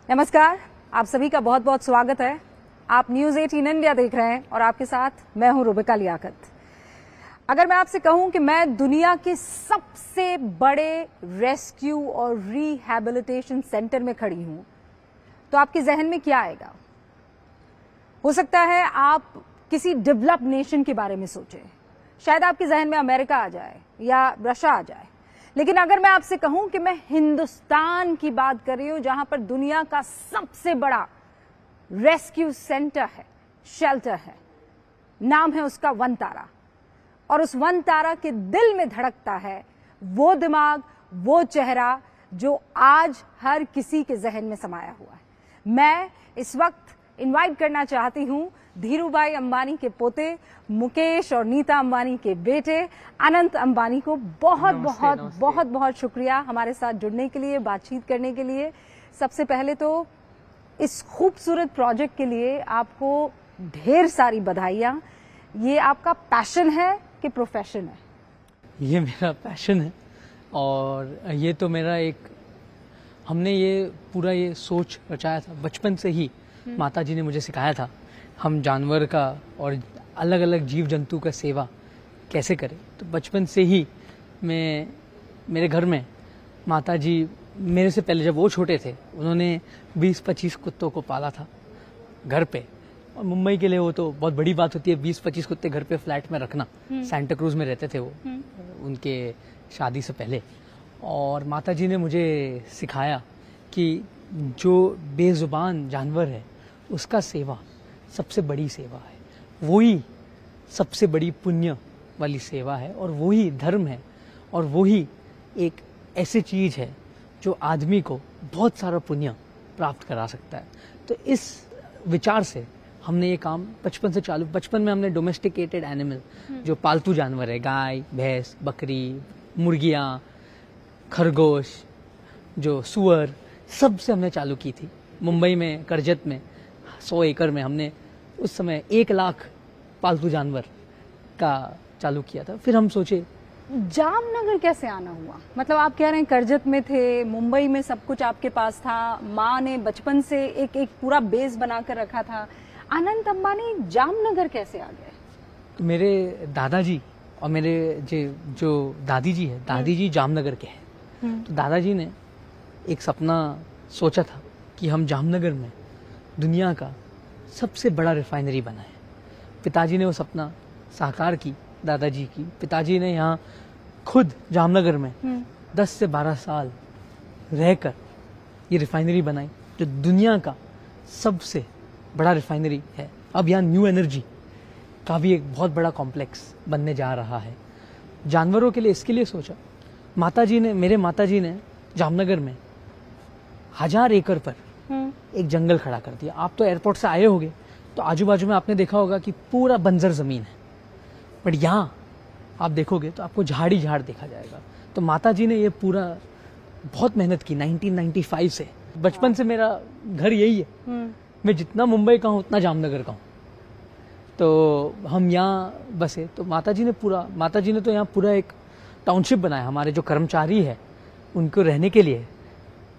नमस्कार, आप सभी का बहुत बहुत स्वागत है। आप न्यूज़ 18 इंडिया देख रहे हैं और आपके साथ मैं हूं रुबिका लियाकत। अगर मैं आपसे कहूं कि मैं दुनिया के सबसे बड़े रेस्क्यू और रिहैबिलिटेशन सेंटर में खड़ी हूं, तो आपके जहन में क्या आएगा? हो सकता है आप किसी डेवलप नेशन के बारे में सोचें, शायद आपके जहन में अमेरिका आ जाए या रशिया आ जाए। लेकिन अगर मैं आपसे कहूं कि मैं हिंदुस्तान की बात कर रही हूं, जहां पर दुनिया का सबसे बड़ा रेस्क्यू सेंटर है, शेल्टर है, नाम है उसका वन तारा, और उस वन तारा के दिल में धड़कता है वो दिमाग, वो चेहरा जो आज हर किसी के जहन में समाया हुआ है। मैं इस वक्त इनवाइट करना चाहती हूं धीरूभाई अंबानी के पोते मुकेश और नीता अंबानी के बेटे अनंत अंबानी को। बहुत बहुत बहुत बहुत शुक्रिया हमारे साथ जुड़ने के लिए, बातचीत करने के लिए। सबसे पहले तो इस खूबसूरत प्रोजेक्ट के लिए आपको ढेर सारी बधाइयां। ये आपका पैशन है कि प्रोफेशन है? ये मेरा पैशन है और ये तो मेरा हमने ये पूरा ये सोच रचाया था बचपन से ही। माता जी ने मुझे सिखाया था हम जानवर का और अलग अलग जीव जंतु का सेवा कैसे करें। तो बचपन से ही मेरे घर में माता जी, मेरे से पहले जब वो छोटे थे, उन्होंने 20-25 कुत्तों को पाला था घर पे। और मुंबई के लिए वो तो बहुत बड़ी बात होती है, 20-25 कुत्ते घर पे फ्लैट में रखना। सेंटा क्रूज में रहते थे वो उनके शादी से पहले। और माता जी ने मुझे सिखाया कि जो बेजुबान जानवर है उसका सेवा सबसे बड़ी सेवा है, वही सबसे बड़ी पुण्य वाली सेवा है, और वही धर्म है, और वही एक ऐसी चीज है जो आदमी को बहुत सारा पुण्य प्राप्त करा सकता है। तो इस विचार से हमने ये काम बचपन में हमने डोमेस्टिकेटेड एनिमल, जो पालतू जानवर है, गाय, भैंस, बकरी, मुर्गियाँ, खरगोश, जो सुअर, सबसे हमने चालू की थी। मुंबई में करजत में 100 एकड़ में हमने उस समय 1 लाख पालतू जानवर का चालू किया था। फिर हम सोचे जामनगर कैसे आना हुआ? मतलब आप कह रहे हैं करजत में थे, मुंबई में सब कुछ आपके पास था, माँ ने बचपन से एक पूरा बेस बनाकर रखा था। अनंत अंबानी जामनगर कैसे आ गए? तो मेरे दादाजी और मेरे जो दादी जी है, दादी जी जामनगर के हैं। तो दादाजी ने एक सपना सोचा था कि हम जामनगर में दुनिया का सबसे बड़ा रिफाइनरी बनाए। पिताजी ने वो सपना साकार की, दादाजी की। पिताजी ने यहाँ खुद जामनगर में 10 से 12 साल रहकर ये रिफाइनरी बनाई, जो दुनिया का सबसे बड़ा रिफाइनरी है। अब यहाँ न्यू एनर्जी का भी एक बहुत बड़ा कॉम्प्लेक्स बनने जा रहा है जानवरों के लिए। इसके लिए सोचा मेरे माताजी ने जामनगर में 1000 एकड़ पर एक जंगल खड़ा कर दिया। आप तो एयरपोर्ट से आए होंगे, तो आजू बाजू में आपने देखा होगा कि पूरा बंजर जमीन है, बट यहाँ आप देखोगे तो आपको झाड़ी झाड़ देखा जाएगा। तो माताजी ने ये पूरा बहुत मेहनत की 1995 से। बचपन से मेरा घर यही है। मैं जितना मुंबई का हूँ उतना जामनगर का हूँ। तो हम यहाँ बसे। तो माताजी ने तो यहाँ पूरा एक टाउनशिप बनाया। हमारे जो कर्मचारी है उनको रहने के लिए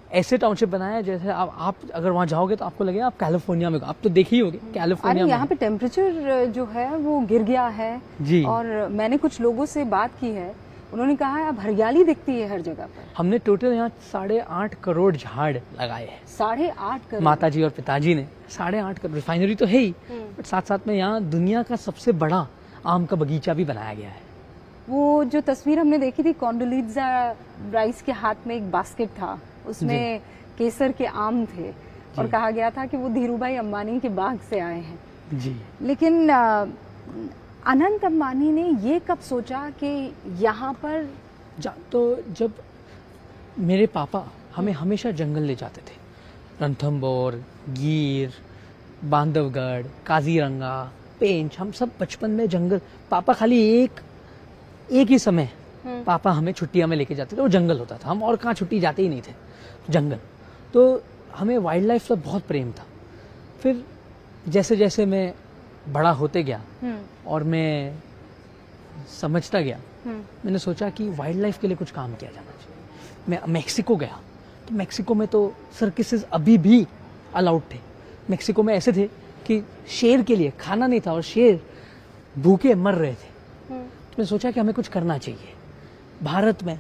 ऐसे टाउनशिप बनाया जैसे आप अगर वहाँ जाओगे तो आपको लगेगा आप कैलिफोर्निया में। आप तो देखे ही होंगे कैलिफोर्निया में। यहाँ पे टेम्परेचर जो है वो गिर गया है जी। और मैंने कुछ लोगों से बात की है, उन्होंने कहा है अब हरियाली दिखती है हर जगह पर। हमने टोटल यहाँ 8.5 करोड़ झाड़ लगाए हैं। 8.5 करोड़? माताजी और पिताजी ने 8.5 करोड़। रिफाइनरी तो है ही, बट साथ साथ में यहाँ दुनिया का सबसे बड़ा आम का बगीचा भी बनाया गया है। वो जो तस्वीर हमने देखी थी, कॉन्डोलीजा राइस के हाथ में एक बास्केट था, उसमें केसर के आम थे और कहा गया था कि वो धीरूभाई अंबानी के बाग से आए हैं जी। लेकिन अनंत अंबानी ने ये कब सोचा कि यहाँ पर तो जब मेरे पापा हमें हमेशा जंगल ले जाते थे, रणथंभौर, गिर, बांधवगढ़, काजीरंगा, पेंच, हम सब बचपन में जंगल। पापा खाली एक ही समय पापा हमें छुट्टियां में लेके जाते थे, वो जंगल होता था। हम और कहाँ छुट्टी जाते ही नहीं थे, जंगल। तो हमें वाइल्ड लाइफ से बहुत प्रेम था। फिर जैसे जैसे मैं बड़ा होते गया और मैं समझता गया, मैंने सोचा कि वाइल्ड लाइफ के लिए कुछ काम किया जाना चाहिए। मैं मेक्सिको गया, कि मेक्सिको में तो सर्कसेस अभी भी अलाउड थे। मेक्सिको में ऐसे थे कि शेर के लिए खाना नहीं था और शेर भूखे मर रहे थे। तो मैंने सोचा कि हमें कुछ करना चाहिए। भारत में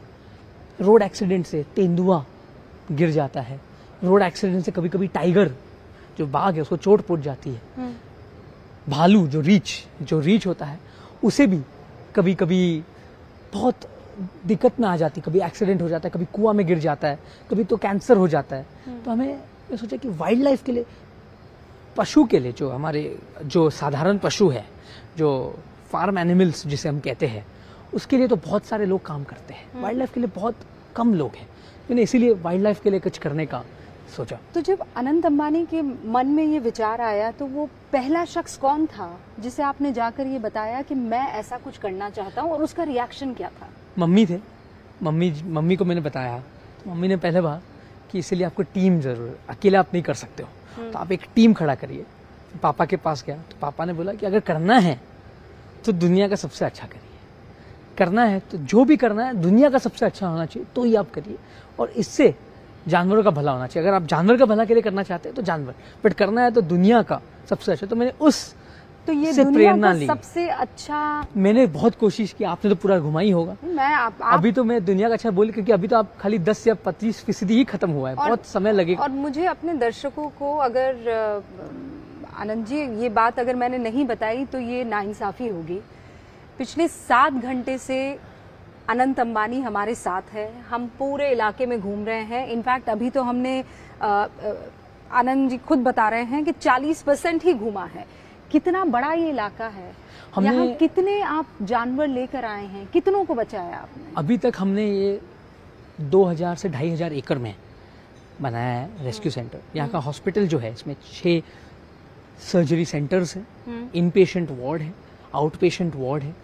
रोड एक्सीडेंट से तेंदुआ गिर जाता है, रोड एक्सीडेंट से कभी कभी टाइगर जो बाघ है उसको चोट पहुंच जाती है, भालू जो रीछ होता है उसे भी कभी कभी बहुत दिक्कत में आ जाती, कभी एक्सीडेंट हो जाता है, कभी कुआं में गिर जाता है, कभी तो कैंसर हो जाता है। तो मैं सोचा कि वाइल्ड लाइफ के लिए, पशु के लिए, जो हमारे जो साधारण पशु है, जो फार्म एनिमल्स जिसे हम कहते हैं, उसके लिए तो बहुत सारे लोग काम करते हैं, वाइल्ड लाइफ के लिए बहुत कम लोग हैं। मैंने इसीलिए वाइल्ड लाइफ के लिए कुछ करने का सोचा। तो जब अनंत अंबानी के मन में ये विचार आया तो वो पहला शख्स कौन था जिसे आपने जाकर ये बताया कि मैं ऐसा कुछ करना चाहता हूँ, और उसका रिएक्शन क्या था? मम्मी थे। मम्मी को मैंने बताया तो मम्मी ने पहले कहा कि इसलिए आपको टीम जरूर, अकेले आप नहीं कर सकते हो, तो आप एक टीम खड़ा करिए। पापा के पास गया तो पापा ने बोला कि अगर करना है तो दुनिया का सबसे अच्छा करिए, करना है तो जो भी करना है दुनिया का सबसे अच्छा होना चाहिए तो ही आप करिए, और इससे जानवरों का भला होना चाहिए। अगर आप जानवर का भला के लिए करना चाहते हैं तो जानवर, बट करना है तो दुनिया का सबसे अच्छा। तो मैंने तो ये से दुनिया प्रेरणा का ली। सबसे अच्छा, मैंने बहुत कोशिश की, आपने तो पूरा घुमा ही होगा। अभी तो मैं दुनिया का अच्छा बोल, क्योंकि अभी तो आप खाली 10 या 25% ही खत्म हुआ है, बहुत समय लगेगा। और मुझे अपने दर्शकों को, अगर आनंद जी ये बात अगर मैंने नहीं बताई तो ये नाइंसाफी होगी। पिछले 7 घंटे से अनंत अंबानी हमारे साथ है, हम पूरे इलाके में घूम रहे हैं। इनफैक्ट अभी तो हमने आनंद जी खुद बता रहे हैं कि 40% ही घूमा है। कितना बड़ा ये इलाका है, यहाँ कितने आप जानवर लेकर आए हैं, कितनों को बचाया आपने? अभी तक हमने ये 2000 से 2500 एकड़ में बनाया है रेस्क्यू सेंटर। यहाँ का हॉस्पिटल जो है, इसमें 6 सर्जरी सेंटर्स हैं, इन पेशेंट वार्ड है, आउट पेशेंट वार्ड है,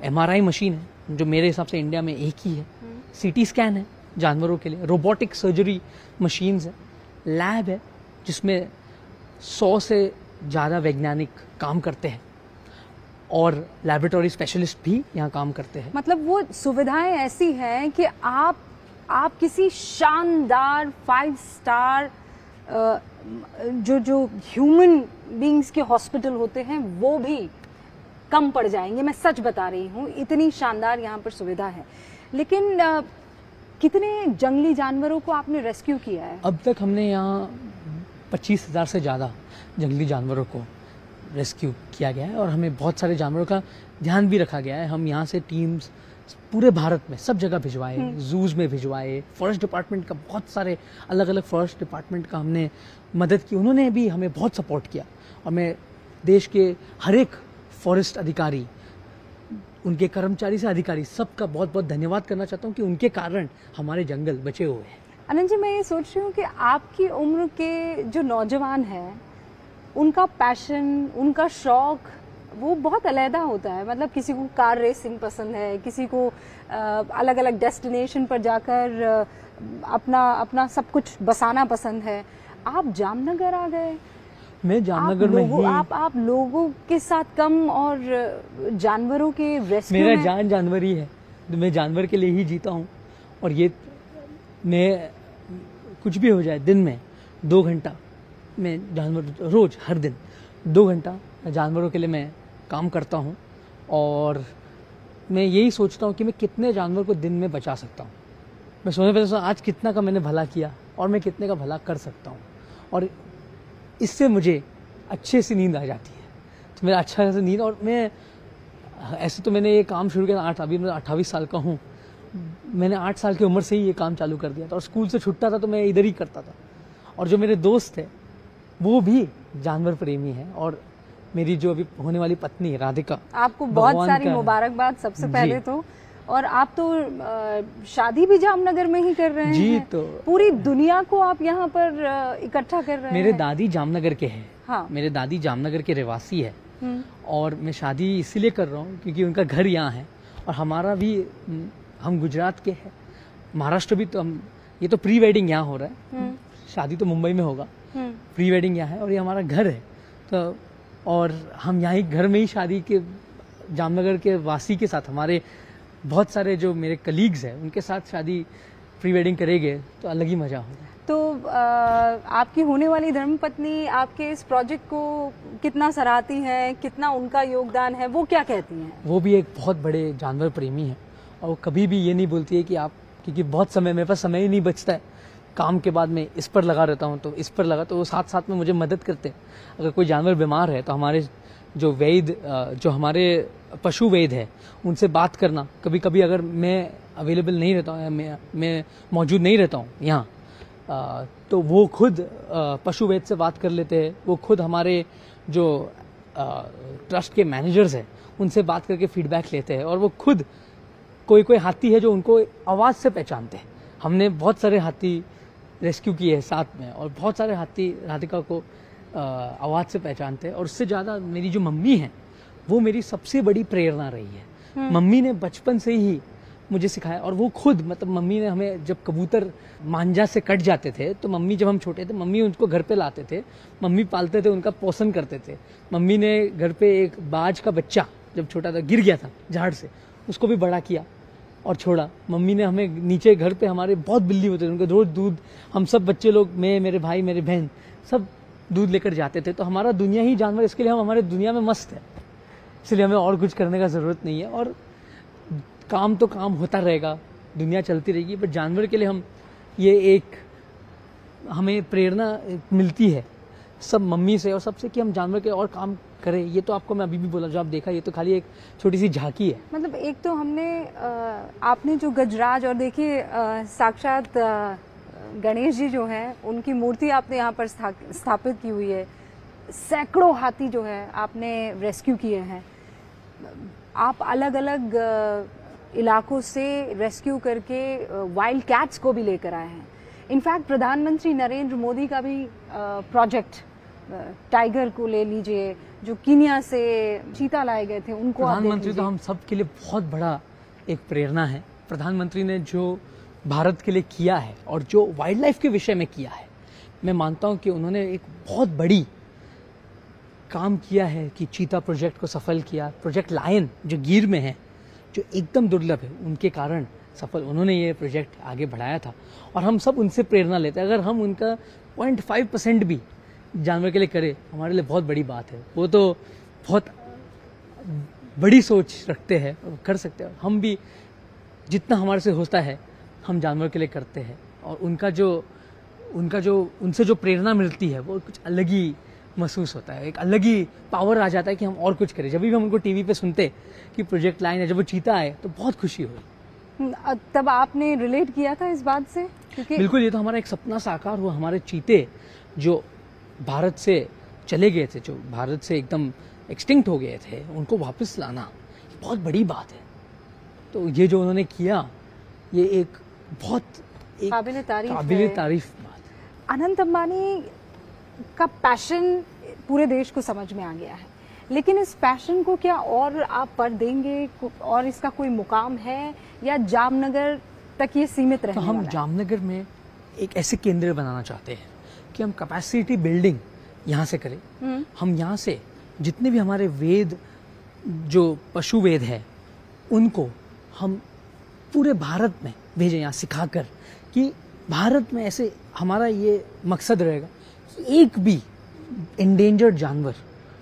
MRI मशीन है जो मेरे हिसाब से इंडिया में एक ही है, CT स्कैन है जानवरों के लिए, रोबोटिक सर्जरी मशीन्स है, लैब है जिसमें 100 से ज़्यादा वैज्ञानिक काम करते हैं, और लैबोरेटरी स्पेशलिस्ट भी यहाँ काम करते हैं। मतलब वो सुविधाएं ऐसी हैं कि आप किसी शानदार 5 स्टार जो ह्यूमन बीइंग्स के हॉस्पिटल होते हैं वो भी कम पड़ जाएंगे। मैं सच बता रही हूँ, इतनी शानदार यहाँ पर सुविधा है। लेकिन कितने जंगली जानवरों को आपने रेस्क्यू किया है? अब तक हमने यहाँ 25,000 से ज़्यादा जंगली जानवरों को रेस्क्यू किया गया है, और हमें बहुत सारे जानवरों का ध्यान भी रखा गया है। हम यहाँ से टीम्स पूरे भारत में सब जगह भिजवाए, जूज में भिजवाए, फॉरेस्ट डिपार्टमेंट का बहुत सारे अलग अलग फॉरेस्ट डिपार्टमेंट का हमने मदद की, उन्होंने भी हमें बहुत सपोर्ट किया। और मैं देश के हर एक फॉरेस्ट अधिकारी, उनके कर्मचारी से अधिकारी, सबका बहुत बहुत धन्यवाद करना चाहता हूँ कि उनके कारण हमारे जंगल बचे हुए हैं। अनंत जी, मैं ये सोच रही हूँ कि आपकी उम्र के जो नौजवान हैं उनका पैशन, उनका शौक वो बहुत अलग होता है। मतलब किसी को कार रेसिंग पसंद है, किसी को अलग अलग डेस्टिनेशन पर जाकर अपना सब कुछ बसाना पसंद है। आप जामनगर आ गए, मैं जामनगर में ही, आप लोगों के साथ कम और जानवरों के रेस्क्यू में। मेरा जान जानवर ही है, मैं जानवर के लिए ही जीता हूँ। और ये मैं कुछ भी हो जाए, दिन में 2 घंटा मैं जानवर, रोज हर दिन 2 घंटा जानवरों के लिए मैं काम करता हूँ। और मैं यही सोचता हूँ कि मैं कितने जानवर को दिन में बचा सकता हूँ। मैं सोचने पहले आज कितना का मैंने भला किया और मैं कितने का भला कर सकता हूँ, और इससे मुझे अच्छे से नींद आ जाती है। तो मेरा अच्छा से नींद, और मैं ऐसे तो मैंने ये काम शुरू किया, अभी मैं 28 साल का हूँ। मैंने 8 साल की उम्र से ही ये काम चालू कर दिया था, और स्कूल से छुट्टा था तो मैं इधर ही करता था। और जो मेरे दोस्त है वो भी जानवर प्रेमी है, और मेरी जो अभी होने वाली पत्नी राधिका, आपको बहुत सारी मुबारकबाद सबसे पहले तो। और आप तो शादी भी जामनगर में ही कर रहे हैं जी, तो पूरी दुनिया को आप यहाँ पर इकट्ठा कर रहे हैं। मेरे दादी जामनगर के हैं। हाँ। मेरे दादी जामनगर के रहवासी है, और मैं शादी इसीलिए कर रहा हूँ क्योंकि उनका घर यहाँ है, और हमारा भी, हम गुजरात के हैं, महाराष्ट्र भी, तो हम, ये तो प्री वेडिंग यहाँ हो रहा है, शादी तो मुंबई में होगा, प्री वेडिंग यहाँ है, और ये हमारा घर है। तो और हम यहाँ ही घर में ही शादी के, जामनगर के वासी के साथ, हमारे बहुत सारे जो मेरे कलीग्स हैं उनके साथ शादी प्री वेडिंग करेंगे तो अलग ही मजा होगा। तो आपकी होने वाली धर्मपत्नी आपके इस प्रोजेक्ट को कितना सराहती हैं, कितना उनका योगदान है, वो क्या कहती हैं? वो भी एक बहुत बड़े जानवर प्रेमी हैं और वो कभी भी ये नहीं बोलती है कि आप, क्योंकि बहुत समय मेरे पास समय ही नहीं बचता है, काम के बाद में इस पर लगा रहता हूँ तो इस पर लगा, तो वो साथ साथ में मुझे मदद करते हैं। अगर कोई जानवर बीमार है तो हमारे जो वैद्य, जो हमारे पशु वैद्य है, उनसे बात करना, कभी कभी अगर मैं अवेलेबल नहीं रहता हूँ या मैं मौजूद नहीं रहता हूँ यहाँ, तो वो खुद पशु वैद्य से बात कर लेते हैं। वो खुद हमारे जो ट्रस्ट के मैनेजर्स हैं उनसे बात करके फीडबैक लेते हैं, और वो खुद कोई हाथी है जो उनको आवाज़ से पहचानते हैं। हमने बहुत सारे हाथी रेस्क्यू किए हैं साथ में, और बहुत सारे हाथी राधिका को आवाज़ से पहचानते हैं। और उससे ज़्यादा मेरी जो मम्मी है वो मेरी सबसे बड़ी प्रेरणा रही है। मम्मी ने बचपन से ही मुझे सिखाया, और वो खुद, मतलब मम्मी ने हमें, जब कबूतर मांझा से कट जाते थे तो मम्मी, जब हम छोटे थे, मम्मी उनको घर पे लाते थे, मम्मी पालते थे, उनका पोषण करते थे। मम्मी ने घर पे एक बाज का बच्चा जब छोटा था, गिर गया था झाड़ से, उसको भी बड़ा किया और छोड़ा। मम्मी ने हमें नीचे घर पे, हमारे बहुत बिल्ली होते थे, उनके रोज दूध, हम सब बच्चे लोग, मैं, मेरे भाई, मेरी बहन, सब दूध लेकर जाते थे। तो हमारा दुनिया ही जानवर, इसके लिए हम हमारे दुनिया में मस्त है, इसलिए हमें और कुछ करने का ज़रूरत नहीं है। और काम तो काम होता रहेगा, दुनिया चलती रहेगी, बट जानवर के लिए हम, ये एक हमें प्रेरणा मिलती है सब मम्मी से और सबसे, कि हम जानवर के और काम करें। ये तो आपको मैं अभी भी बोला, जो आप देखा, ये तो खाली एक छोटी सी झांकी है। मतलब एक तो हमने आपने जो गजराज, और देखिए साक्षात गणेश जी जो है, उनकी मूर्ति आपने यहाँ पर स्थापित की हुई है। सैकड़ों हाथी जो है आपने रेस्क्यू किए हैं। आप अलग अलग इलाकों से रेस्क्यू करके वाइल्ड कैट्स को भी लेकर आए हैं। इनफैक्ट प्रधानमंत्री नरेंद्र मोदी का भी प्रोजेक्ट, टाइगर को ले लीजिए, जो कीनिया से चीता लाए गए थे, उनको प्रधानमंत्री तो हम सब के लिए बहुत बड़ा एक प्रेरणा है। प्रधानमंत्री ने जो भारत के लिए किया है और जो वाइल्ड लाइफ के विषय में किया है, मैं मानता हूं कि उन्होंने एक बहुत बड़ी काम किया है कि चीता प्रोजेक्ट को सफल किया। प्रोजेक्ट लायन जो गिर में है, जो एकदम दुर्लभ है, उनके कारण सफल, उन्होंने ये प्रोजेक्ट आगे बढ़ाया था, और हम सब उनसे प्रेरणा लेते हैं। अगर हम उनका 0.5% भी जानवर के लिए करें, हमारे लिए बहुत बड़ी बात है। वो तो बहुत बड़ी सोच रखते हैं, कर सकते हैं। हम भी जितना हमारे से होता है हम जानवर के लिए करते हैं, और उनसे जो प्रेरणा मिलती है वो कुछ अलग ही महसूस होता है, एक अलग ही पावर आ जाता है कि हम और कुछ करें। जब भी हम उनको टीवी पे सुनते कि प्रोजेक्ट लाइन है, जब वो चीता आए तो बहुत खुशी हुई। तब आपने रिलेट किया था इस बात से? क्योंकि बिल्कुल, ये तो हमारा एक सपना साकार हुआ। हमारे चीते जो भारत से चले गए थे, जो भारत से एकदम एक्सटिंक्ट हो गए थे, उनको वापस लाना बहुत बड़ी बात है। तो ये जो उन्होंने किया, ये एक बहुत काबिल तारीफ बात। अनंत अंबानी का पैशन पूरे देश को समझ में आ गया है, लेकिन इस पैशन को क्या और आप पर देंगे, और इसका कोई मुकाम है, या जामनगर तक ये सीमित रहने तो हम वाला है? जामनगर में एक ऐसे केंद्र बनाना चाहते हैं कि हम कैपेसिटी बिल्डिंग यहाँ से करें। हम यहाँ से जितने भी हमारे वेद, जो पशु वेद है, उनको हम पूरे भारत में भेजें, यहाँ सिखाकर, कि भारत में ऐसे, हमारा ये मकसद रहेगा कि एक भी एंडेंजर्ड जानवर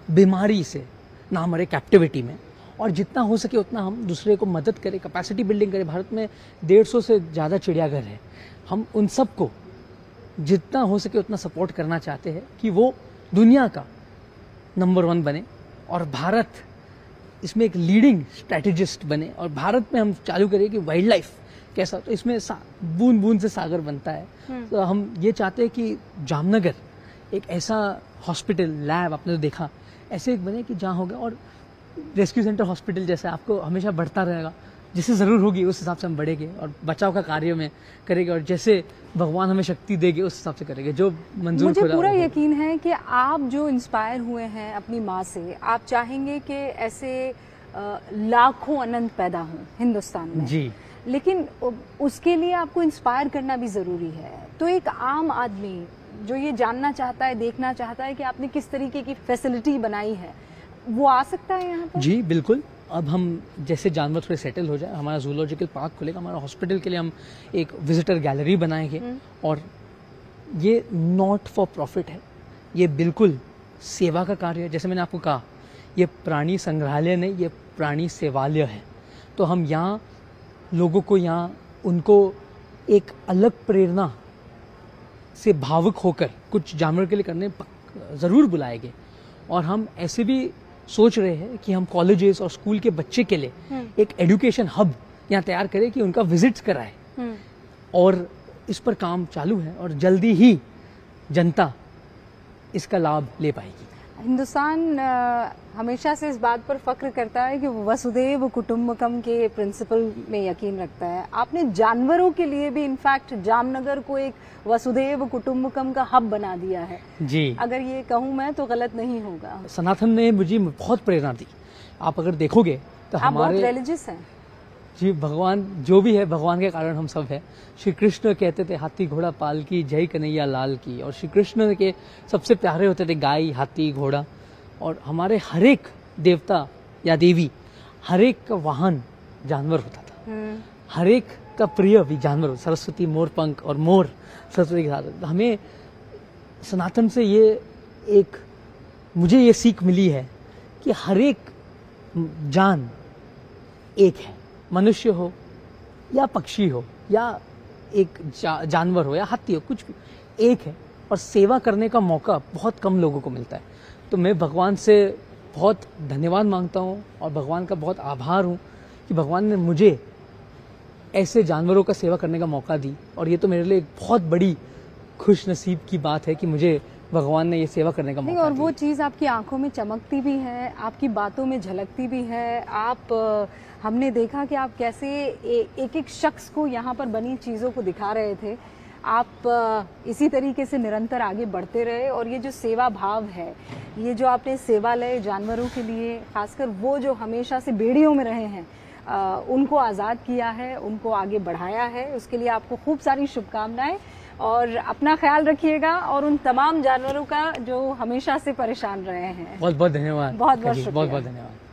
बीमारी से ना मरे कैप्टिविटी में, और जितना हो सके उतना हम दूसरे को मदद करें, कैपेसिटी बिल्डिंग करें। भारत में 150 से ज़्यादा चिड़ियाघर है। हम उन सब को जितना हो सके उतना सपोर्ट करना चाहते हैं कि वो दुनिया का नंबर 1 बने, और भारत इसमें एक लीडिंग स्ट्रैटेजिस्ट बने, और भारत में हम चालू करें कि वाइल्ड लाइफ कैसा, तो इसमें बूंद बूंद से सागर बनता है। तो हम ये चाहते हैं कि जामनगर एक ऐसा हॉस्पिटल, लैब, आपने तो देखा, ऐसे एक बने कि जहाँ होगा, और रेस्क्यू सेंटर हॉस्पिटल जैसे आपको हमेशा बढ़ता रहेगा, जैसे ज़रूर होगी उस हिसाब से हम बढ़ेंगे और बचाव का कार्य में करेंगे, और जैसे भगवान हमें शक्ति देंगे उस हिसाब से करेंगे, जो मंजूर। मुझे पूरा यकीन है कि आप जो इंस्पायर हुए हैं अपनी माँ से, आप चाहेंगे कि ऐसे लाखों अनंत पैदा हों हिंदुस्तान में जी, लेकिन उसके लिए आपको इंस्पायर करना भी ज़रूरी है। तो एक आम आदमी जो ये जानना चाहता है, देखना चाहता है कि आपने किस तरीके की फैसिलिटी बनाई है, वो आ सकता है यहाँ पर? जी बिल्कुल। अब हम जैसे जानवर थोड़े सेटल हो जाए, हमारा जूलॉजिकल पार्क खुलेगा, हमारा हॉस्पिटल के लिए हम एक विजिटर गैलरी बनाएंगे। और ये नॉट फॉर प्रॉफिट है, ये बिल्कुल सेवा का कार्य है। जैसे मैंने आपको कहा, ये प्राणी संग्रहालय नहीं, ये प्राणी सेवालय है। तो हम यहाँ लोगों को, यहाँ उनको एक अलग प्रेरणा से भावुक होकर कुछ जानवर के लिए करने ज़रूर बुलाएंगे। और हम ऐसे भी सोच रहे हैं कि हम कॉलेजेस और स्कूल के बच्चे के लिए एक एजुकेशन हब यहाँ तैयार करें कि उनका विजिट्स कराए। और इस पर काम चालू है और जल्दी ही जनता इसका लाभ ले पाएगी। हिंदुस्तान हमेशा से इस बात पर फख्र करता है कि वो वसुधैव कुटुंबकम के प्रिंसिपल में यकीन रखता है। आपने जानवरों के लिए भी इनफैक्ट जामनगर को एक वसुधैव कुटुंबकम का हब बना दिया है जी। अगर ये कहूँ मैं तो गलत नहीं होगा। सनातन ने मुझे बहुत प्रेरणा दी। आप अगर देखोगे तो आप हमारे बहुत रिलीजियस हैं। जी, भगवान जो भी है, भगवान के कारण हम सब है। श्री कृष्ण कहते थे हाथी घोड़ा पाल की, जय कन्हैया लाल की। और श्री कृष्ण के सबसे प्यारे होते थे गाय, हाथी, घोड़ा। और हमारे हर एक देवता या देवी, हर एक का वाहन जानवर होता था। हर एक का प्रिय भी जानवर, सरस्वती मोर पंख, और मोर सरस्वती के साथ। हमें सनातन से मुझे ये सीख मिली है कि हर एक जान एक है, मनुष्य हो या पक्षी हो या एक जानवर हो या हाथी हो, कुछ भी एक है। और सेवा करने का मौका बहुत कम लोगों को मिलता है। तो मैं भगवान से बहुत धन्यवाद मांगता हूँ और भगवान का बहुत आभार हूँ कि भगवान ने मुझे ऐसे जानवरों का सेवा करने का मौका दी। और ये तो मेरे लिए एक बहुत बड़ी खुश नसीब की बात है कि मुझे भगवान ने ये सेवा करने का मौका और दिया। वो चीज़ आपकी आंखों में चमकती भी है, आपकी बातों में झलकती भी है। हमने देखा कि आप कैसे एक एक शख्स को यहाँ पर बनी चीज़ों को दिखा रहे थे। आप इसी तरीके से निरंतर आगे बढ़ते रहे। और ये जो सेवा भाव है, ये जो आपने सेवालय जानवरों के लिए, खासकर वो जो हमेशा से बेड़ियों में रहे हैं, उनको आज़ाद किया है, उनको आगे बढ़ाया है, उसके लिए आपको खूब सारी शुभकामनाएं। और अपना ख्याल रखिएगा और उन तमाम जानवरों का जो हमेशा से परेशान रहे हैं। बहुत बहुत धन्यवाद। बहुत बहुत शुक्रिया। बहुत बहुत धन्यवाद।